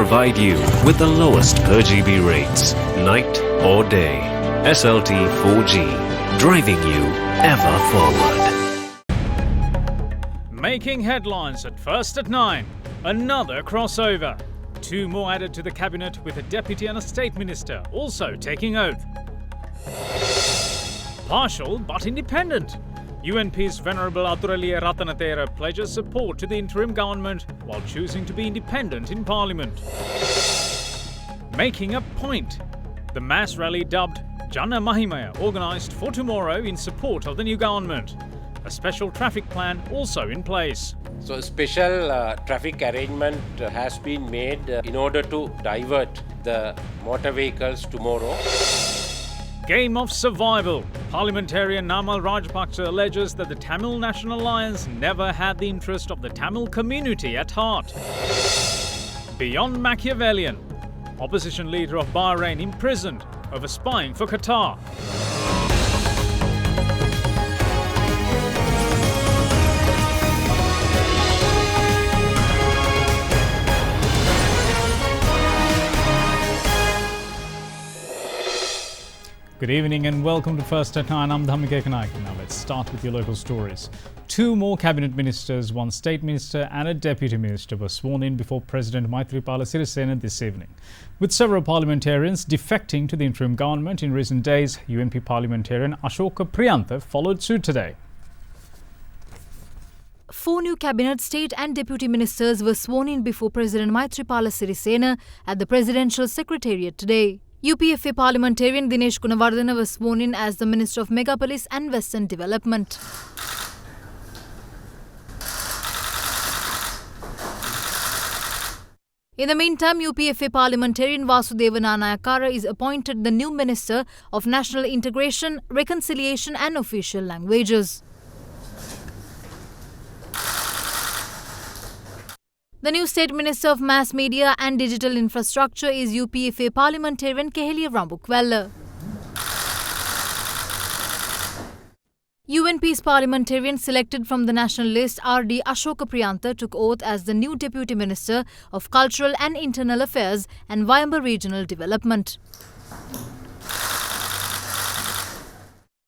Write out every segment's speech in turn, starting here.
provide you with the lowest per GB rates, night or day. SLT 4G, driving you ever forward. Making headlines at first at 9. Another crossover. 2 more added to the cabinet with a deputy and a state minister also taking oath. Partial but independent. UNP's Venerable Athuraliya Thera pledges support to the interim government while choosing to be independent in Parliament. Making a point. The mass rally dubbed Jana Mahimaya organised for tomorrow in support of the new government. A special traffic plan also in place. So a special traffic arrangement has been made in order to divert the motor vehicles tomorrow. Game of survival. Parliamentarian Namal Rajapaksa alleges that the Tamil National Alliance never had the interest of the Tamil community at heart. Beyond Machiavellian. Opposition leader of Bahrain imprisoned over spying for Qatar. Good evening and welcome to First at 9. I'm Dhammika Kanayaka. Now let's start with your local stories. 2 more cabinet ministers, 1 state minister and a deputy minister were sworn in before President Maithripala Sirisena this evening. With several parliamentarians defecting to the interim government in recent days, UNP parliamentarian Ashoka Priyantha followed suit today. 4 new cabinet, state and deputy ministers were sworn in before President Maithripala Sirisena at the Presidential Secretariat today. UPFA parliamentarian Dinesh Gunawardena was sworn in as the Minister of Megapolis and Western Development. In the meantime, UPFA parliamentarian Vasudeva Nanayakara is appointed the new Minister of National Integration, Reconciliation and Official Languages. The new State Minister of Mass Media and Digital Infrastructure is UPFA parliamentarian Kehelia Rambukwella. UNP's parliamentarian selected from the national list R.D. Ashoka Priyantha took oath as the new Deputy Minister of Cultural and Internal Affairs and Vayamba Regional Development.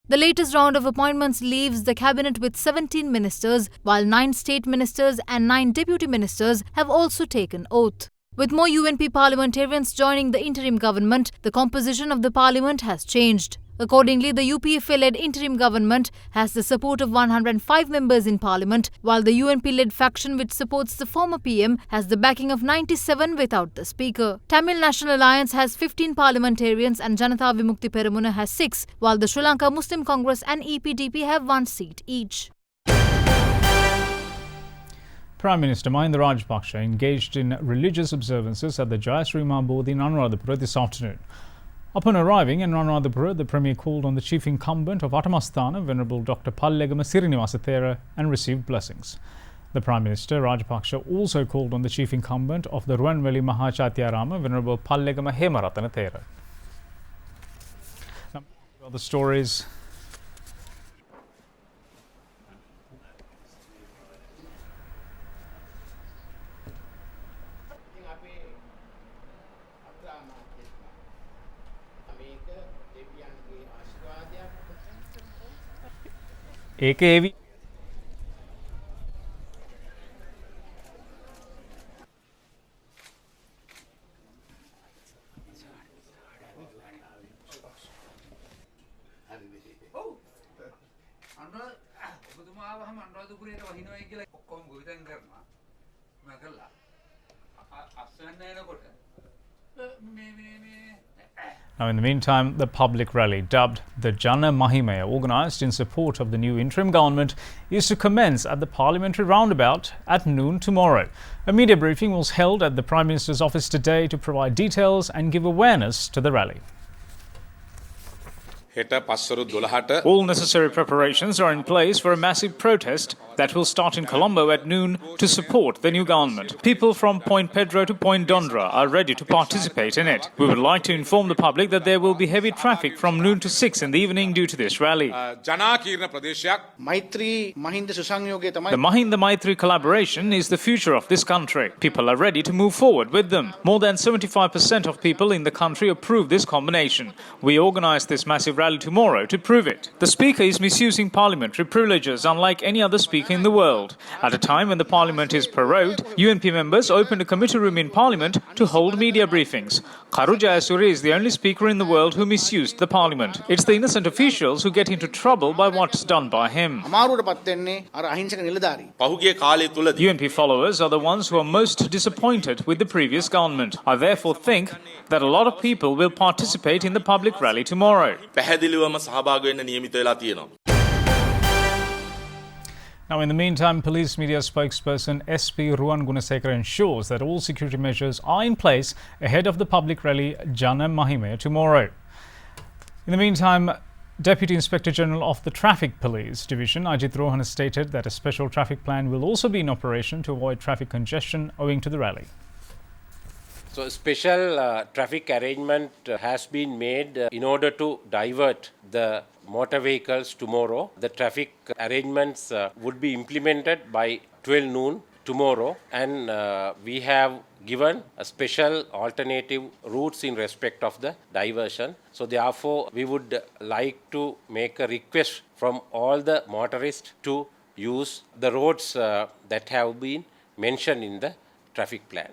The latest round of appointments leaves the cabinet with 17 ministers, while 9 state ministers and 9 deputy ministers have also taken oath. With more UNP parliamentarians joining the interim government, the composition of the parliament has changed. Accordingly, the UPFA-led interim government has the support of 105 members in parliament, while the UNP-led faction which supports the former PM has the backing of 97 without the speaker. Tamil National Alliance has 15 parliamentarians and Janata Vimukti Peramuna has 6, while the Sri Lanka Muslim Congress and EPDP have 1 seat each. Prime Minister Mahinda Rajapaksa engaged in religious observances at the Jayasree Ma Bodhi in Anuradhapura this afternoon. Upon arriving in Anuradhapura, the Premier called on the chief incumbent of Atamasthana, Venerable Dr. Pallegama Sirinivasa Thera, and received blessings. The Prime Minister Rajapaksa also called on the chief incumbent of the Ruwanveli Mahachatyarama, Venerable Pallegama Hemaratana Thera. Now, other stories. AKV Now, in the meantime, the public rally, dubbed the Jana Mahimaya, organised in support of the new interim government, is to commence at the parliamentary roundabout at noon tomorrow. A media briefing was held at the Prime Minister's office today to provide details and give awareness to the rally. හෙට පස්වරු 12ට All necessary preparations are in place for a massive protest that will start in Colombo at noon to support the new government. People from Point Pedro to Point Dondra are ready to participate in it. We would like to inform the public that there will be heavy traffic from noon to 6 in the evening due to this rally. ජනාකීර්ණ ප්‍රදේශයක් මෛත්‍රී මහින්ද සුසංයෝගය තමයි The Mahinda Maitri collaboration is the future of this country. People are ready to move forward with them. More than 75% of people in the country approve this combination. We organise this massive rally tomorrow to prove it. The Speaker is misusing parliamentary privileges unlike any other Speaker in the world. At a time when the Parliament is prorogued, UNP members opened a committee room in Parliament to hold media briefings. Karu Jayasuriya is the only Speaker in the world who misused the Parliament. It's the innocent officials who get into trouble by what's done by him. අමාරුවට පත් වෙන්නේ අර අහිංසක නිලධාරී. පහුගිය කාලය තුලදී UNP followers are the ones who are most disappointed with the previous government. I therefore think that a lot of people will participate in the public rally tomorrow. පැහැදිලිවම සහභාගී වෙන්න නියමිත වෙලා තියෙනවා. Now, in the meantime, police media spokesperson SP Ruwan Gunasekara ensures that all security measures are in place ahead of the public rally Jana Mahime tomorrow. In the meantime, Deputy Inspector General of the Traffic Police Division, Ajit Rohan, has stated that a special traffic plan will also be in operation to avoid traffic congestion owing to the rally. So, special traffic arrangement has been made in order to divert the motor vehicles tomorrow. The traffic arrangements would be implemented by 12 noon tomorrow, and we have given a special alternative routes in respect of the diversion. So therefore, we would like to make a request from all the motorists to use the roads that have been mentioned in the traffic plan.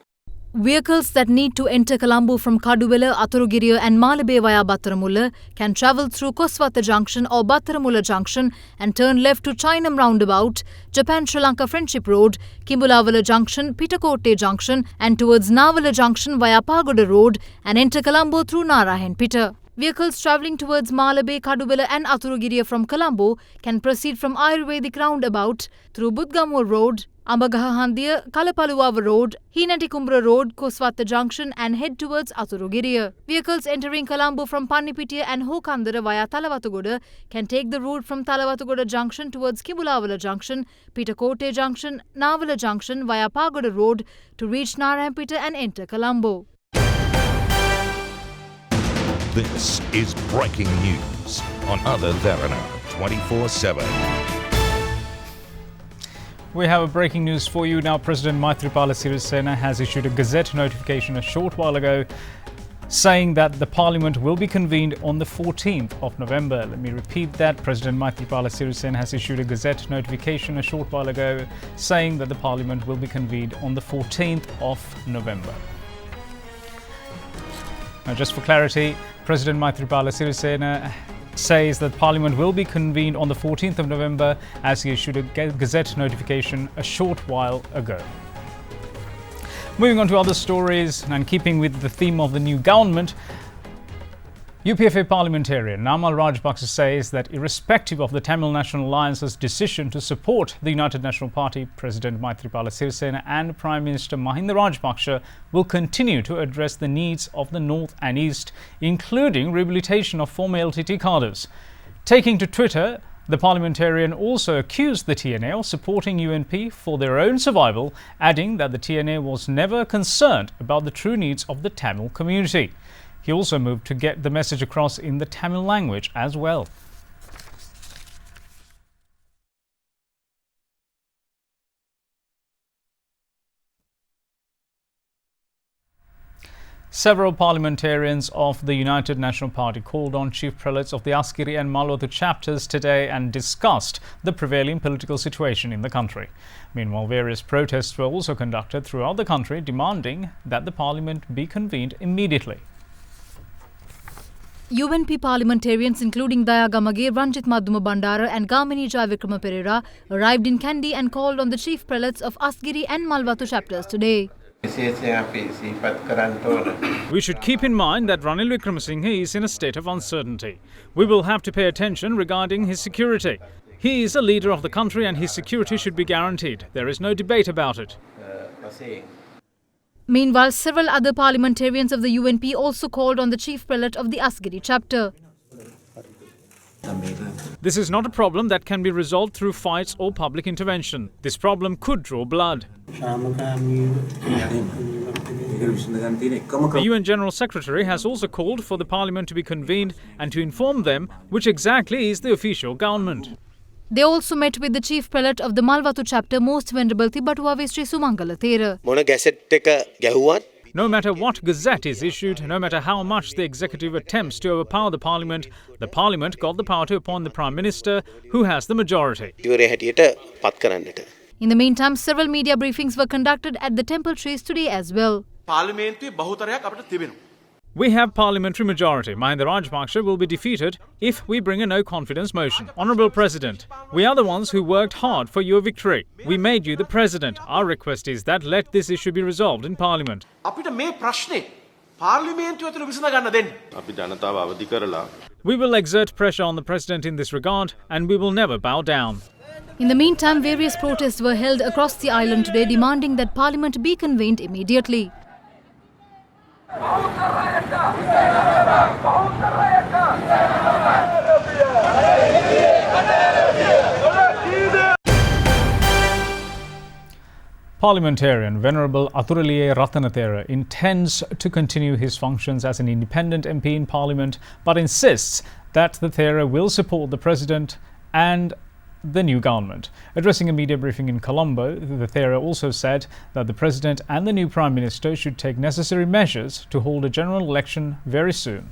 Vehicles that need to enter Colombo from Kaduwela, Aturugiriya and Malabe via Battaramulla can travel through Koswatha Junction or Battaramulla Junction and turn left to Chinam Roundabout, Japan-Sri Lanka Friendship Road, Kimbulavala Junction, Pitakote Junction and towards Navala Junction via Pagoda Road and enter Colombo through Narayanpeta. Vehicles travelling towards Malabe, Kaduwela and Aturugiriya from Colombo can proceed from Ayurvedic Roundabout through Budgamur Road, Ambagahandiya, Kalapaluava Road, Hinatikumbra Road, Koswatha Junction and head towards Aturugiriya. Vehicles entering Colombo from Pannipitiya and Hokandara via Talawatugoda can take the route from Talawatugoda Junction towards Kimbulavala Junction, Pitakote Junction, Navala Junction via Pagoda Road to reach Narayanpeta and enter Colombo. This is breaking news on Other Derana 24/7. We have a breaking news for you now. President Maithripala Sirisena has issued a Gazette notification a short while ago saying that the Parliament will be convened on the 14th of November. Let me repeat that. President Maithripala Sirisena has issued a Gazette notification a short while ago saying that the Parliament will be convened on the 14th of November. Now, just for clarity, President Maithripala Sirisena says that Parliament will be convened on the 14th of November as he issued a Gazette notification a short while ago. Moving on to other stories and keeping with the theme of the new government, UPFA parliamentarian Namal Rajapaksa says that irrespective of the Tamil National Alliance's decision to support the United National Party, President Maithripala Sirisena and Prime Minister Mahinda Rajapaksa will continue to address the needs of the North and East, including rehabilitation of former LTT cadres. Taking to Twitter, the parliamentarian also accused the TNA of supporting UNP for their own survival, adding that the TNA was never concerned about the true needs of the Tamil community. He also moved to get the message across in the Tamil language as well. Several parliamentarians of the United National Party called on chief prelates of the Askiri and Malwathu chapters today and discussed the prevailing political situation in the country. Meanwhile, various protests were also conducted throughout the country demanding that the parliament be convened immediately. UNP parliamentarians including Daya Gamage, Ranjit Madhuma Bandara and Gamini Jayavikrama Pereira arrived in Kandy and called on the chief prelates of Asgiri and Malwathu chapters today. We should keep in mind that Ranil Wickremesinghe is in a state of uncertainty. We will have to pay attention regarding his security. He is a leader of the country and his security should be guaranteed. There is no debate about it. Meanwhile, several other parliamentarians of the UNP also called on the chief prelate of the Asgiri chapter. This is not a problem that can be resolved through fights or public intervention. This problem could draw blood. The UN General Secretary has also called for the parliament to be convened and to inform them which exactly is the official government. They also met with the chief prelate of the Malwatu chapter, Most Venerable Tibbatuave Sri Sumangala Thera. No matter what gazette is issued, no matter how much the executive attempts to overpower the parliament got the power to appoint the Prime Minister, who has the majority. In the meantime, several media briefings were conducted at the temple trees today as well. We have parliamentary majority. Mahinda Rajapaksa will be defeated if we bring a no-confidence motion. Honourable President, we are the ones who worked hard for your victory. We made you the President. Our request is that let this issue be resolved in Parliament. We will exert pressure on the President in this regard and we will never bow down. In the meantime, various protests were held across the island today demanding that Parliament be convened immediately. Parliamentarian Venerable Athuraliye Ratanathera intends to continue his functions as an independent MP in Parliament, but insists that the Thera will support the President and the new government. Addressing a media briefing in Colombo, the Thera also said that the President and the new Prime Minister should take necessary measures to hold a general election very soon.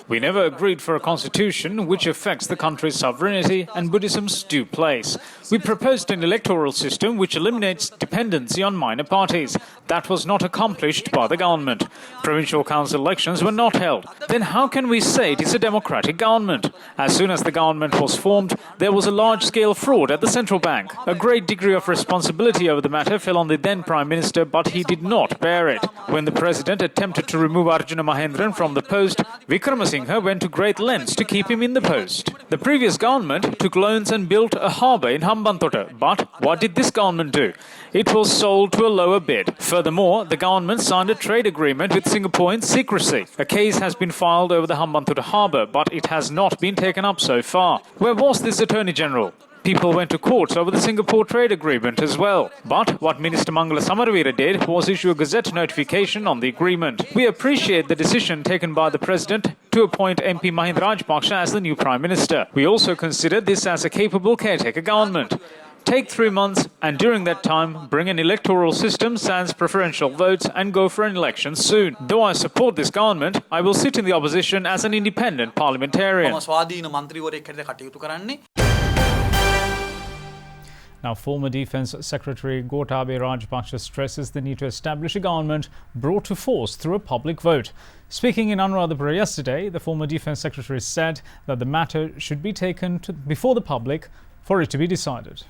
We never agreed for a constitution which affects the country's sovereignty and Buddhism's due place. We proposed an electoral system which eliminates dependency on minor parties. That was not accomplished by the government. Provincial council elections were not held. Then how can we say it is a democratic government? As soon as the government was formed, there was a large-scale fraud at the central bank. A great degree of responsibility over the matter fell on the then Prime Minister, but he did not bear it. When the President attempted to remove Arjuna Mahendran from the post, Wickramasinghe went to great lengths to keep him in the post. The previous government took loans and built a harbour in Hambantota, but what did this government do? It was sold to a lower bid. Furthermore, the government signed a trade agreement with Singapore in secrecy. A case has been filed over the Hambantota harbour, but it has not been taken up so far. Where was this Attorney General? People went to courts over the Singapore trade agreement as well. But what Minister Thera Samaraweera did was issue a gazette notification on the agreement. We appreciate the decision taken by the President to appoint MP Mahinda Rajapaksa as the new Prime Minister. We also consider this as a capable caretaker government. Take 3 months and during that time bring an electoral system sans preferential votes and go for an election soon. Though I support this government, I will sit in the opposition as an independent parliamentarian. Now, former Defence Secretary Gotabaya Rajapaksa stresses the need to establish a government brought to force through a public vote. Speaking in Anuradhapura yesterday, the former Defence Secretary said that the matter should be taken before the public for it to be decided.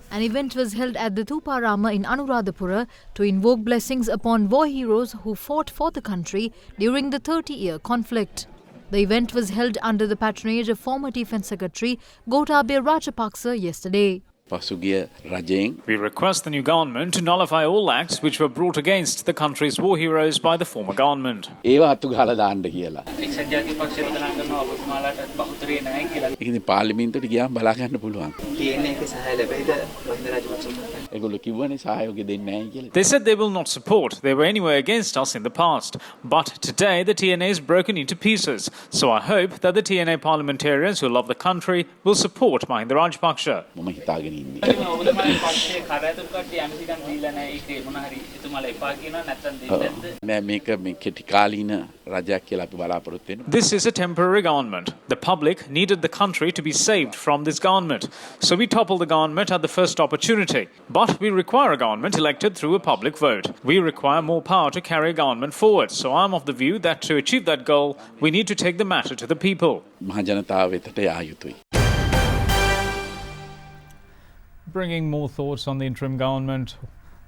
An event was held at the Thuparama in Anuradhapura to invoke blessings upon war heroes who fought for the country during the 30-year conflict. The event was held under the patronage of former Defence Secretary Gotabaya Rajapaksa yesterday. We request the new government to nullify all acts which were brought against the country's war heroes by the former government. They said they will not support. They were anyway against us in the past. But today the TNA is broken into pieces. So I hope that the TNA parliamentarians who love the country will support Mahinda Rajapaksa. This is a temporary government. The public needed the country to be saved from this government. So we toppled the government at the first opportunity. But we require a government elected through a public vote. We require more power to carry a government forward. So I'm of the view that to achieve that goal, we need to take the matter to the people. Bringing more thoughts on the interim government,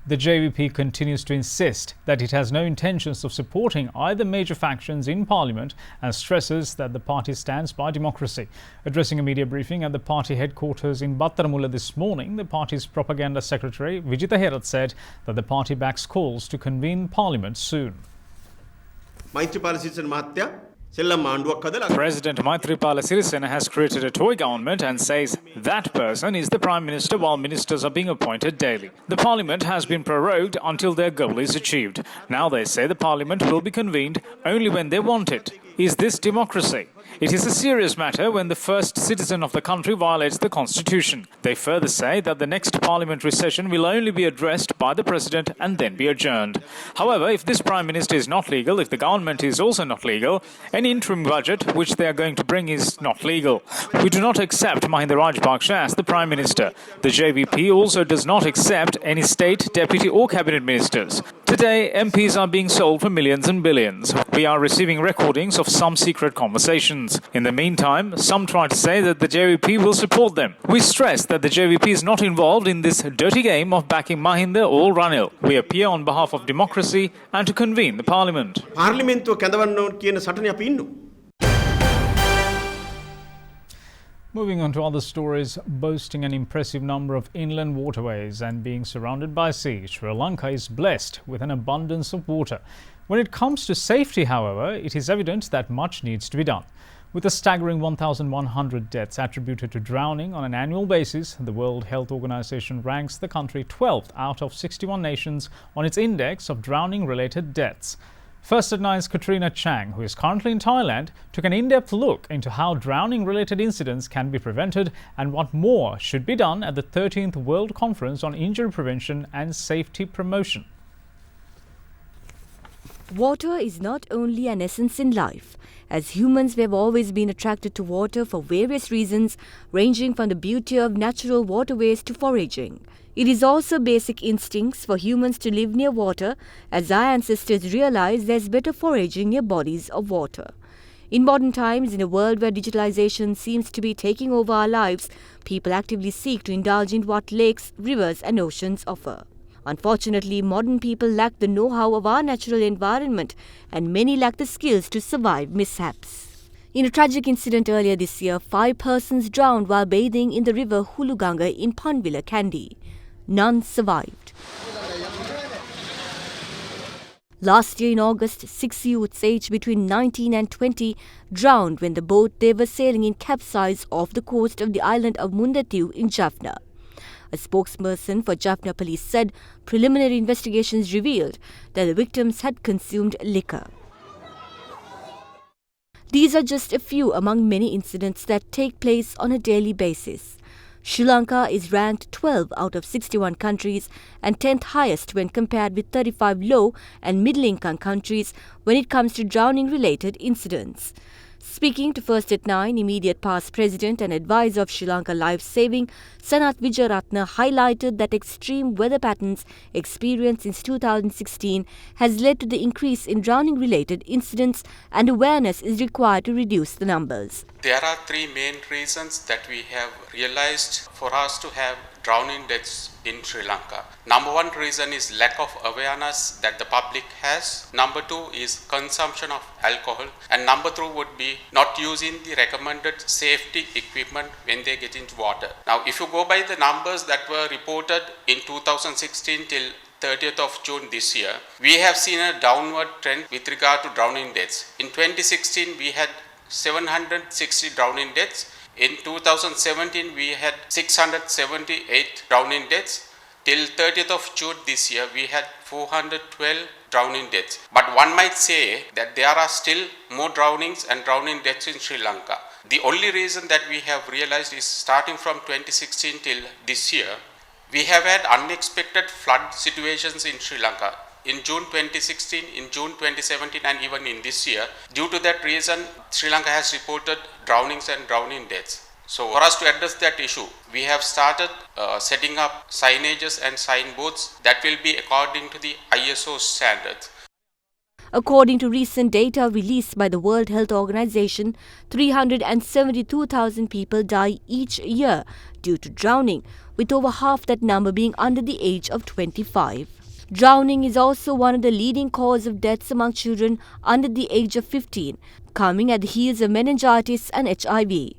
the JVP continues to insist that it has no intentions of supporting either major factions in Parliament and stresses that the party stands by democracy. Addressing a media briefing at the party headquarters in Battaramulla this morning, the party's propaganda secretary Vijitha Herath said that the party backs calls to convene Parliament soon. Maithripala Sirisena මහත්තයා සෙල්ලම් ආණ්ඩුවක් හදලා President Maithripala Sirisena has created a toy government and says that person is the Prime Minister while ministers are being appointed daily. The Parliament has been prorogued until their goal is achieved. Now they say the Parliament will be convened only when they want it. Is this democracy? It is a serious matter when the first citizen of the country violates the constitution. They further say that the next parliamentary session will only be addressed by the president and then be adjourned. However, if this prime minister is not legal, if the government is also not legal, any interim budget which they are going to bring is not legal. We do not accept Mahinda Rajapaksa as the prime minister. The JVP also does not accept any state, deputy or cabinet ministers. Today, MPs are being sold for millions and billions. We are receiving recordings of some secret conversations. In the meantime, some try to say that the JVP will support them. We stress that the JVP is not involved in this dirty game of backing Mahinda or Ranil. We appear on behalf of democracy and to convene the parliament. පාර්ලිමේන්තුව කැඳවන්න ඕන කියන සටනේ අපි ඉන්නවා. Moving on to other stories, boasting an impressive number of inland waterways and being surrounded by sea, Sri Lanka is blessed with an abundance of water. When it comes to safety, however, it is evident that much needs to be done. With a staggering 1,100 deaths attributed to drowning on an annual basis, the World Health Organization ranks the country 12th out of 61 nations on its index of drowning-related deaths. First at Nine's Katrina Chang, who is currently in Thailand, took an in-depth look into how drowning-related incidents can be prevented and what more should be done at the 13th World Conference on Injury Prevention and Safety Promotion. Water is not only an essence in life. As humans, we have always been attracted to water for various reasons, ranging from the beauty of natural waterways to foraging. It is also basic instincts for humans to live near water, as our ancestors realized there's better foraging near bodies of water. In modern times, in a world where digitalization seems to be taking over our lives, people actively seek to indulge in what lakes, rivers and oceans offer. Unfortunately, modern people lack the know-how of our natural environment and many lack the skills to survive mishaps. In a tragic incident earlier this year, 5 persons drowned while bathing in the river Huluganga in Panvila, Kandy. None survived. Last year in August, 6 youths aged between 19 and 20 drowned when the boat they were sailing in capsized off the coast of the island of Mundatiu in Jaffna. A spokesperson for Jaffna police said preliminary investigations revealed that the victims had consumed liquor. These are just a few among many incidents that take place on a daily basis. Sri Lanka is ranked 12 out of 61 countries and 10th highest when compared with 35 low and middle-income countries when it comes to drowning-related incidents. Speaking to First at 9, immediate past president and advisor of Sri Lanka Life Saving, Sanath Wijayaratne highlighted that extreme weather patterns experienced since 2016 has led to the increase in drowning-related incidents and awareness is required to reduce the numbers. There are 3 main reasons that we have realized for us to have drowning deaths in Sri Lanka. Number 1 reason is lack of awareness that the public has. Number 2 is consumption of alcohol. And number 3 would be not using the recommended safety equipment when they get into water. Now, if you go by the numbers that were reported in 2016 till 30th of June this year, we have seen a downward trend with regard to drowning deaths. In 2016, we had 760 drowning deaths. In 2017, we had 678 drowning deaths. Till 30th of June this year, we had 412 drowning deaths. But one might say that there are still more drownings and drowning deaths in Sri Lanka. The only reason that we have realized is starting from 2016 till this year, we have had unexpected flood situations in Sri Lanka. In June 2016, in June 2017 and even in this year. Due to that reason, Sri Lanka has reported drownings and drowning deaths. So for us to address that issue, we have started setting up signages and signboards that will be according to the ISO standards. According to recent data released by the World Health Organization, 372,000 people die each year due to drowning, with over half that number being under the age of 25. Drowning is also one of the leading causes of deaths among children under the age of 15, coming at the heels of meningitis and HIV.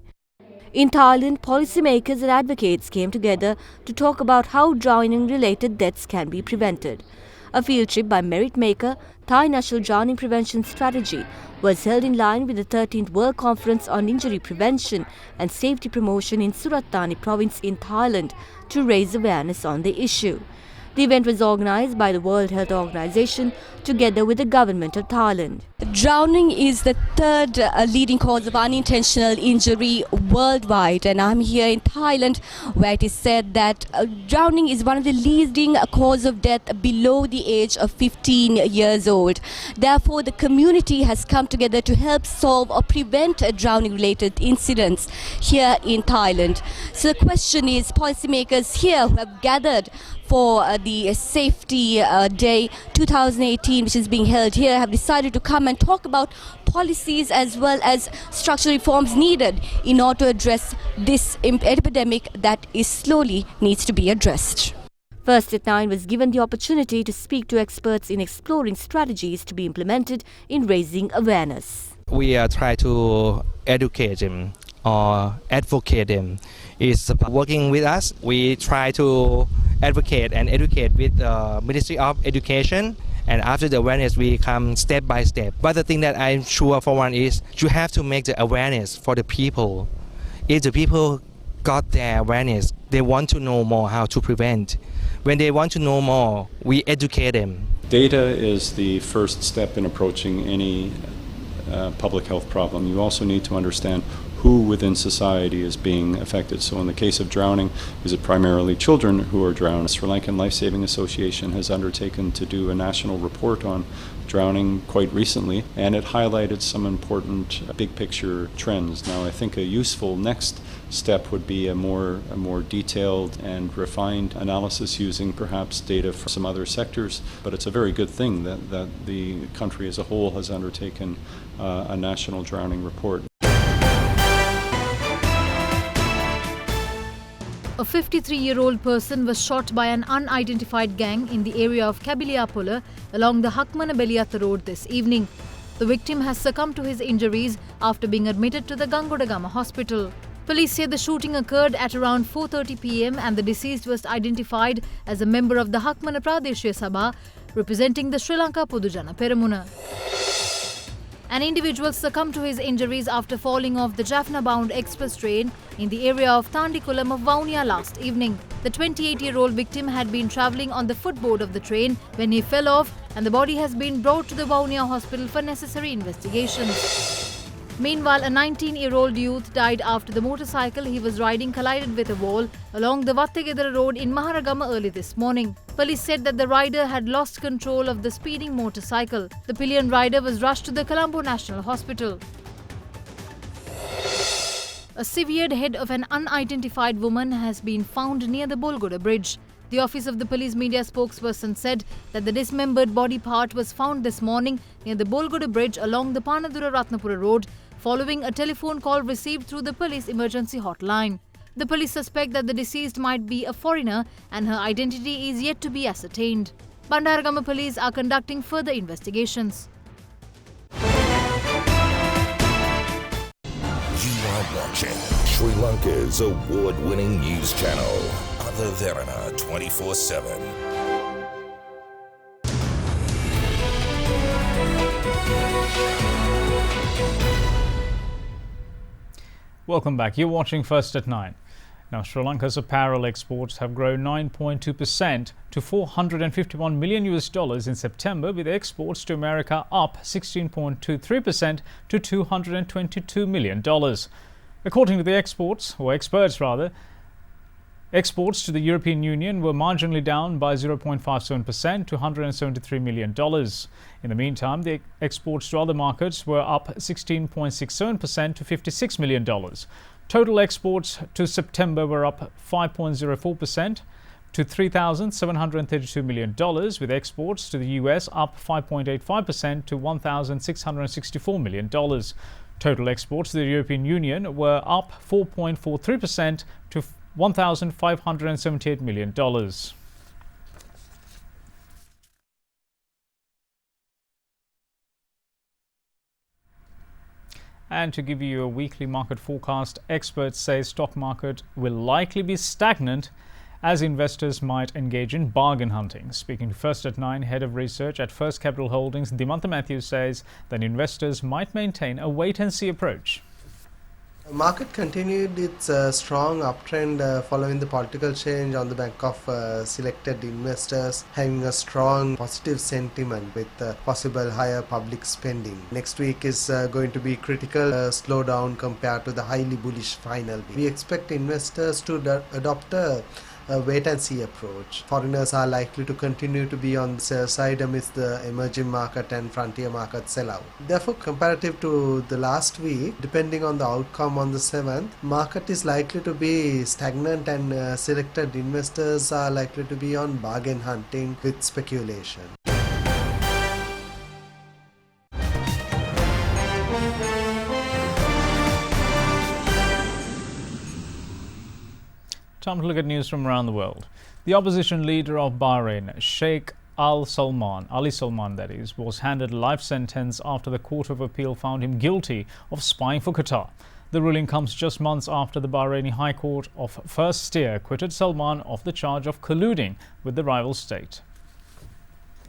In Thailand, policymakers and advocates came together to talk about how drowning-related deaths can be prevented. A field trip by merit maker Thai National Drowning Prevention Strategy was held in line with the 13th World Conference on Injury Prevention and Safety Promotion in Surat Thani province in Thailand to raise awareness on the issue. The event was organized by the World Health Organization together with the government of Thailand. Drowning is the third leading cause of unintentional injury worldwide, and I'm here in Thailand where it is said that drowning is one of the leading cause of death below the age of 15 years old. Therefore, the community has come together to help solve or prevent drowning related incidents here in Thailand. So the question is, policymakers here who have gathered for the Safety Day 2018, which is being held here, have decided to come and talk about policies as well as structural reforms needed in order to address this epidemic that is slowly needs to be addressed. First at 9 was given the opportunity to speak to experts in exploring strategies to be implemented in raising awareness. We try to educate them or advocate them. Is working with us. We try to advocate and educate with the Ministry of Education, and after the awareness we come step by step. But the thing that I'm sure for one is you have to make the awareness for the people. If the people got their awareness, they want to know more how to prevent. When they want to know more, we educate them. Data is the first step in approaching any public health problem. You also need to understand who within society is being affected. So in the case of drowning, is it primarily children who are drowned? Sri Lankan Life Saving Association has undertaken to do a national report on drowning quite recently, and it highlighted some important big picture trends. Now I think a useful next step would be a more detailed and refined analysis using perhaps data from some other sectors, but it's a very good thing that the country as a whole has undertaken a national drowning report. A 53-year-old person was shot by an unidentified gang in the area of Kabiliapula along the Hakmanabeliatha road this evening. The victim has succumbed to his injuries after being admitted to the Gangodagama hospital. Police say the shooting occurred at around 4:30 p.m. and the deceased was identified as a member of the Hakmana Pradeshiya Sabha representing the Sri Lanka Podujana Peramuna. An individual succumbed to his injuries after falling off the Jaffna-bound express train in the area of Tandikulam of Vaunia last evening. The 28-year-old victim had been travelling on the footboard of the train when he fell off, and the body has been brought to the Vaunia hospital for necessary investigations. Meanwhile, a 19-year-old youth died after the motorcycle he was riding collided with a wall along the Vattegedara road in Maharagama early this morning. Police said that the rider had lost control of the speeding motorcycle. The pillion rider was rushed to the Colombo National Hospital. A severed head of an unidentified woman has been found near the Bolgoda Bridge. The office of the police media spokesperson said that the dismembered body part was found this morning near the Bolgoda Bridge along the Panadura Ratnapura road following a telephone call received through the police emergency hotline. The police suspect that the deceased might be a foreigner and her identity is yet to be ascertained. Bandaragama police are conducting further investigations. You are watching Sri Lanka's award-winning news channel, Derana 24/7. Welcome back. You're watching First at 9. Now, Sri Lanka's apparel exports have grown 9.2% to $451 million in September, with exports to America up 16.23% to $222 million. According to the experts, exports to the European Union were marginally down by 0.57% to $173 million. In the meantime, the exports to other markets were up 16.67% to $56 million. Total exports to September were up 5.04% to $3,732 million, with exports to the US up 5.85% to $1,664 million. Total exports to the European Union were up 4.43% to $1,578 million. And to give you a weekly market forecast, experts say stock market will likely be stagnant as investors might engage in bargain hunting. Speaking to First at 9, Head of Research at First Capital Holdings, Dimantha Matthews says that investors might maintain a wait-and-see approach. The market continued its strong uptrend following the political change on the back of selected investors having a strong positive sentiment with possible higher public spending. Next week is going to be critical slowdown compared to the highly bullish final week. We expect investors to adopt a wait-and-see approach. Foreigners are likely to continue to be on the sell side amidst the emerging market and frontier market sellout. Therefore, comparative to the last week, depending on the outcome on the 7th, market is likely to be stagnant and selected investors are likely to be on bargain hunting with speculation. Time to look at news from around the world. The opposition leader of Bahrain, Sheikh Ali Salman that is, was handed a life sentence after the Court of Appeal found him guilty of spying for Qatar. The ruling comes just months after the Bahraini High Court of First Tier acquitted Salman of the charge of colluding with the rival state.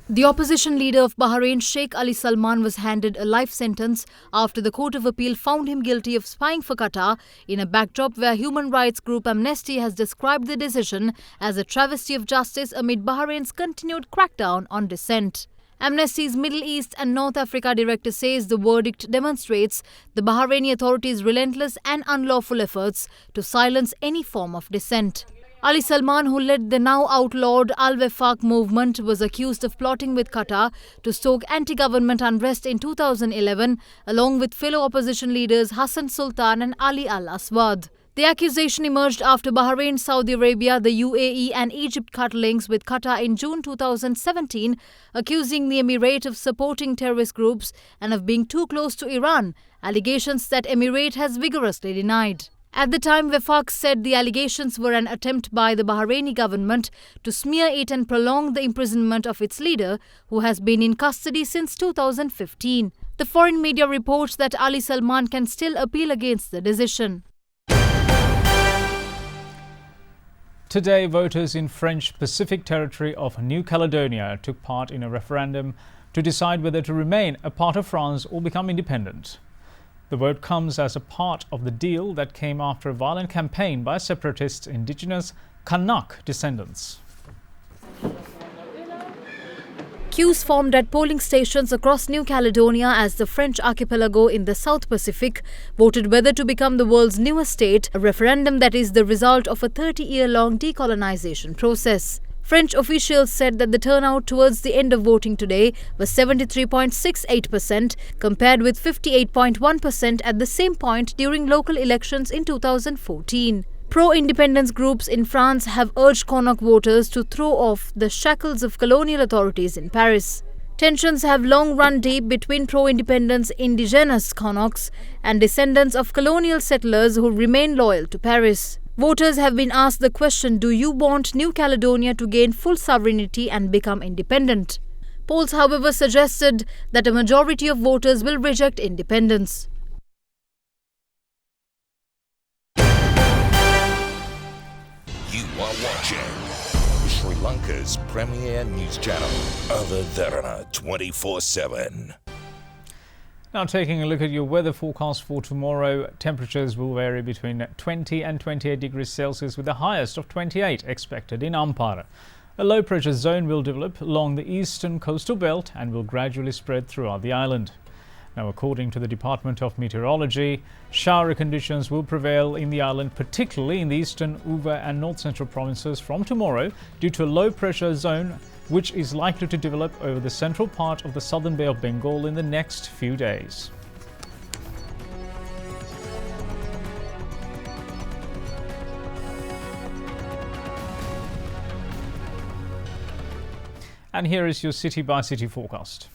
The opposition leader of Bahrain, Sheikh Ali Salman, was handed a life sentence after the Court of Appeal found him guilty of spying for Qatar in a backdrop where human rights group Amnesty has described the decision as a travesty of justice amid Bahrain's continued crackdown on dissent. Amnesty's Middle East and North Africa director says the verdict demonstrates the Bahraini authorities' relentless and unlawful efforts to silence any form of dissent. Ali Salman, who led the now outlawed Al-Wefaq movement, was accused of plotting with Qatar to stoke anti-government unrest in 2011, along with fellow opposition leaders Hassan Sultan and Ali Al-Aswad. The accusation emerged after Bahrain, Saudi Arabia, the UAE and Egypt cut links with Qatar in June 2017, accusing the Emirate of supporting terrorist groups and of being too close to Iran, allegations that Emirate has vigorously denied. At the time, Wefaq said the allegations were an attempt by the Bahraini government to smear it and prolong the imprisonment of its leader, who has been in custody since 2015. The foreign media reports that Ali Salman can still appeal against the decision. Today, voters in French Pacific territory of New Caledonia took part in a referendum to decide whether to remain a part of France or become independent. The vote comes as a part of the deal that came after a violent campaign by separatists' indigenous Kanak descendants. Queues formed at polling stations across New Caledonia as the French archipelago in the South Pacific voted whether to become the world's newest state, a referendum that is the result of a 30-year-long decolonization process. French officials said that the turnout towards the end of voting today was 73.68% compared with 58.1% at the same point during local elections in 2014. Pro-independence groups in France have urged Kanak voters to throw off the shackles of colonial authorities in Paris. Tensions have long run deep between pro-independence indigenous Kanaks and descendants of colonial settlers who remain loyal to Paris. Voters have been asked the question, do you want New Caledonia to gain full sovereignty and become independent? Polls, however, suggested that a majority of voters will reject independence. You are watching Sri Lanka's premier news channel, Derana 24/7. Now taking a look at your weather forecast for tomorrow, temperatures will vary between 20 and 28 degrees Celsius with the highest of 28 expected in Ampara. A low pressure zone will develop along the eastern coastal belt and will gradually spread throughout the island. Now, according to the Department of Meteorology, showery conditions will prevail in the island, particularly in the eastern, Uva and north central provinces from tomorrow due to a low pressure zone which is likely to develop over the central part of the southern Bay of Bengal in the next few days. And here is your city-by-city forecast.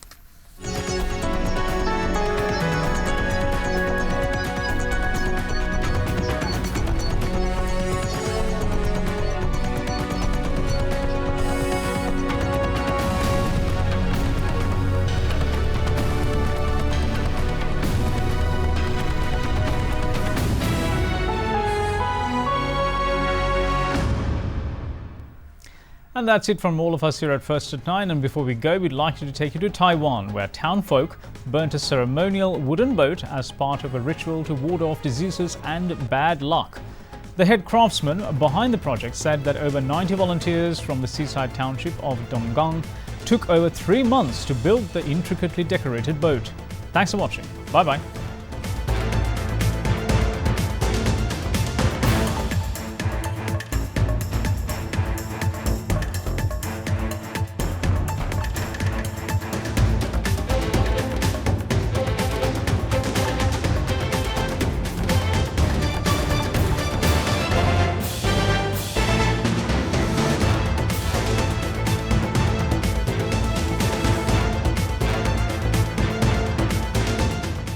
And that's it from all of us here at First at 9. And before we go, we'd like to take you to Taiwan, where town folk burnt a ceremonial wooden boat as part of a ritual to ward off diseases and bad luck. The head craftsman behind the project said that over 90 volunteers from the seaside township of Donggang took over 3 months to build the intricately decorated boat. Thanks for watching. Bye-bye.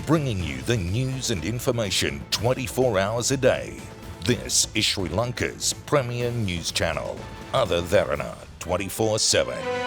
Bringing you the news and information 24 hours a day. This is Sri Lanka's premier news channel, Other Derana 24/7.